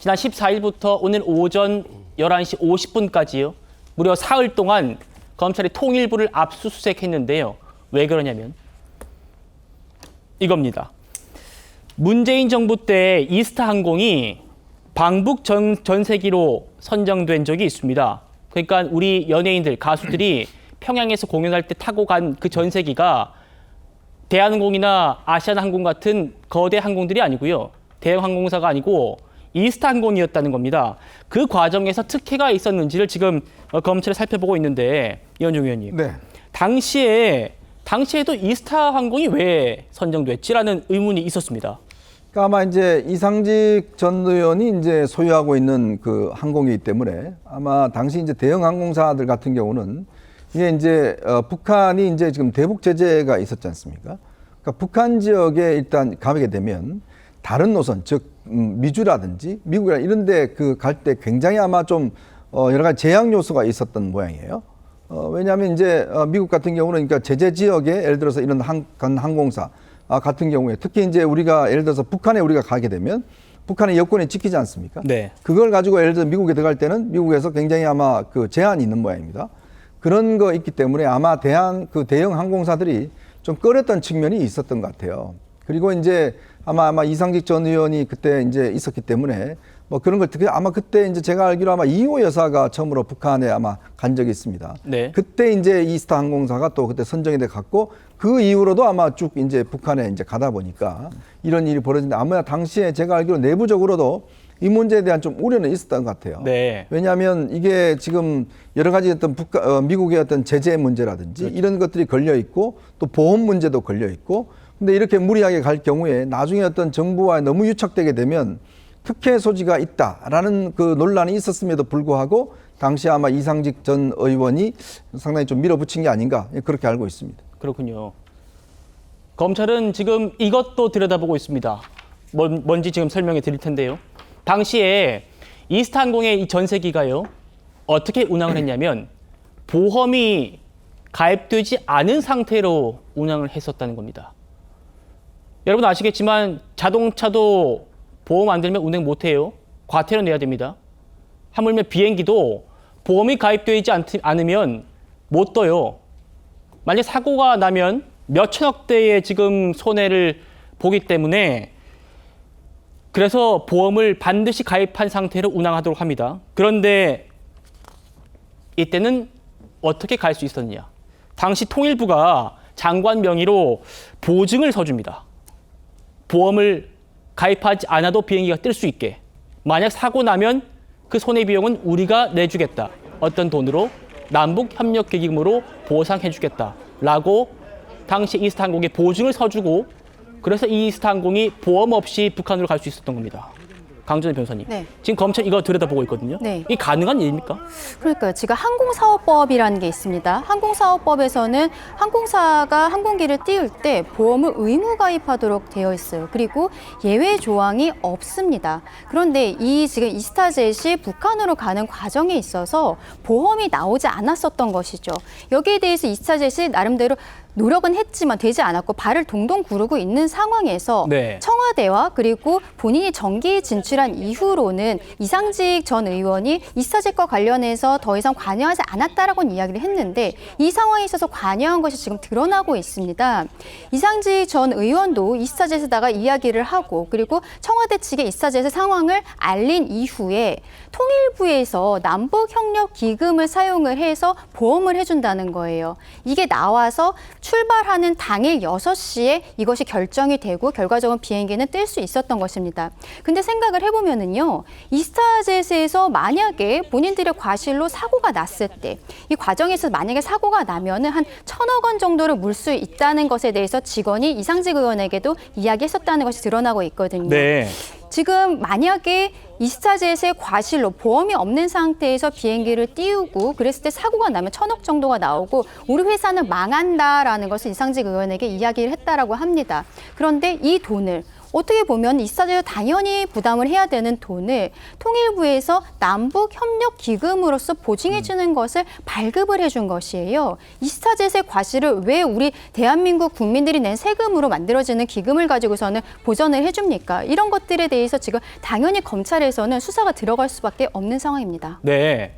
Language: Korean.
지난 14일부터 오늘 오전 11시 50분까지요. 무려 사흘 동안 검찰이 통일부를 압수수색했는데요. 왜 그러냐면 이겁니다. 문재인 정부 때 이스타항공이 방북 전세기로 선정된 적이 있습니다. 그러니까 우리 연예인들, 가수들이 평양에서 공연할 때 타고 간 그 전세기가 대한항공이나 아시아나항공 같은 거대 항공들이 아니고요. 대형 항공사가 아니고 이스타항공이었다는 겁니다. 그 과정에서 특혜가 있었는지를 지금 검찰이 살펴보고 있는데 이현종 의원님. 네. 당시에도 이스타항공이 왜 선정됐지라는 의문이 있었습니다. 그러니까 아마 이제 이상직 전 의원이 이제 소유하고 있는 그 항공이기 때문에 아마 당시 이제 대형 항공사들 같은 경우는 이게 이제 북한이 이제 지금 대북 제재가 있었지 않습니까? 그러니까 북한 지역에 일단 가게 되면 다른 노선, 즉 미주라든지 미국이나 이런 데 그 갈 때 굉장히 아마 좀 여러 가지 제약 요소가 있었던 모양이에요. 왜냐하면 이제 미국 같은 경우는 그러니까 제재 지역에 예를 들어서 이런 항공사 같은 경우에 특히 이제 우리가 예를 들어서 북한에 우리가 가게 되면 북한의 여권이 찍히지 않습니까? 네. 그걸 가지고 예를 들어 미국에 들어갈 때는 미국에서 굉장히 아마 그 제한이 있는 모양입니다. 그런 거 있기 때문에 아마 그 대형 항공사들이 좀 꺼렸던 측면이 있었던 것 같아요. 그리고 이제 아마 이상직 전 의원이 그때 이제 있었기 때문에 뭐 그런 걸 특히 아마 그때 이제 제가 알기로 아마 이호 여사가 처음으로 북한에 아마 간 적이 있습니다. 네. 그때 이제 이스타 항공사가 또 그때 선정이 돼 갔고 그 이후로도 아마 쭉 이제 북한에 이제 가다 보니까 이런 일이 벌어진데 아마 당시에 제가 알기로 내부적으로도 이 문제에 대한 좀 우려는 있었던 것 같아요. 네. 왜냐하면 이게 지금 여러 가지 어떤 미국의 어떤 제재 문제라든지 그렇죠. 이런 것들이 걸려 있고 또 보험 문제도 걸려 있고 근데 이렇게 무리하게 갈 경우에 나중에 어떤 정부와 너무 유착되게 되면 특혜 소지가 있다라는 그 논란이 있었음에도 불구하고 당시 아마 이상직 전 의원이 상당히 좀 밀어붙인 게 아닌가 그렇게 알고 있습니다. 그렇군요. 검찰은 지금 이것도 들여다보고 있습니다. 뭔지 지금 설명해 드릴 텐데요. 당시에 이스타항공의 이 전세기가요. 어떻게 운항을 했냐면 보험이 가입되지 않은 상태로 운항을 했었다는 겁니다. 여러분 아시겠지만 자동차도 보험 안 들면 운행 못해요. 과태료 내야 됩니다. 하물며 비행기도 보험이 가입되지 않으면 못 떠요. 만약 사고가 나면 몇천억대의 지금 손해를 보기 때문에 그래서 보험을 반드시 가입한 상태로 운항하도록 합니다. 그런데 이때는 어떻게 갈 수 있었느냐. 당시 통일부가 장관 명의로 보증을 서줍니다. 보험을 가입하지 않아도 비행기가 뜰 수 있게. 만약 사고 나면 그 손해비용은 우리가 내주겠다. 어떤 돈으로 남북협력기금으로 보상해주겠다라고 당시 이스타항공에 보증을 서주고 그래서 이스타항공이 보험 없이 북한으로 갈 수 있었던 겁니다. 강준호 변호사님. 네. 지금 검찰 이거 들여다보고 있거든요. 네. 이게 가능한 일입니까? 그러니까요. 지금 항공사업법이라는 게 있습니다. 항공사업법에서는 항공사가 항공기를 띄울 때 보험을 의무 가입하도록 되어 있어요. 그리고 예외 조항이 없습니다. 그런데 지금 이스타젯이 북한으로 가는 과정에 있어서 보험이 나오지 않았었던 것이죠. 여기에 대해서 이스타젯이 나름대로 노력은 했지만 되지 않았고 발을 동동 구르고 있는 상황에서 네. 청와대와 그리고 본인이 정기 진출한 이후로는 이상직 전 의원이 이스타젯과 관련해서 더 이상 관여하지 않았다라고는 이야기를 했는데 이 상황에 있어서 관여한 것이 지금 드러나고 있습니다. 이상직 전 의원도 이스타젯에다가 이야기를 하고 그리고 청와대 측에 이스타젯의 상황을 알린 이후에 통일부에서 남북협력기금을 사용을 해서 보험을 해준다는 거예요. 이게 나와서 출발하는 당일 6시에 이것이 결정이 되고 결과적으로 비행기는 뜰 수 있었던 것입니다. 근데 생각을 해보면은요, 이스타젯에서 만약에 본인들의 과실로 사고가 났을 때 이 과정에서 만약에 사고가 나면은 한 1,000억 원 정도를 물 수 있다는 것에 대해서 직원이 이상직 의원에게도 이야기했었다는 것이 드러나고 있거든요. 네. 지금 만약에 이스타젯의 과실로 보험이 없는 상태에서 비행기를 띄우고 그랬을 때 사고가 나면 1,000억 정도가 나오고 우리 회사는 망한다라는 것을 이상직 의원에게 이야기를 했다라고 합니다. 그런데 이 돈을 어떻게 보면 이스타제가 당연히 부담을 해야 되는 돈을 통일부에서 남북협력기금으로서 보증해주는 것을 발급을 해준 것이에요. 이스타젯의 과실을 왜 우리 대한민국 국민들이 낸 세금으로 만들어지는 기금을 가지고서는 보전을 해줍니까? 이런 것들에 대해서 지금 당연히 검찰에서는 수사가 들어갈 수밖에 없는 상황입니다. 네.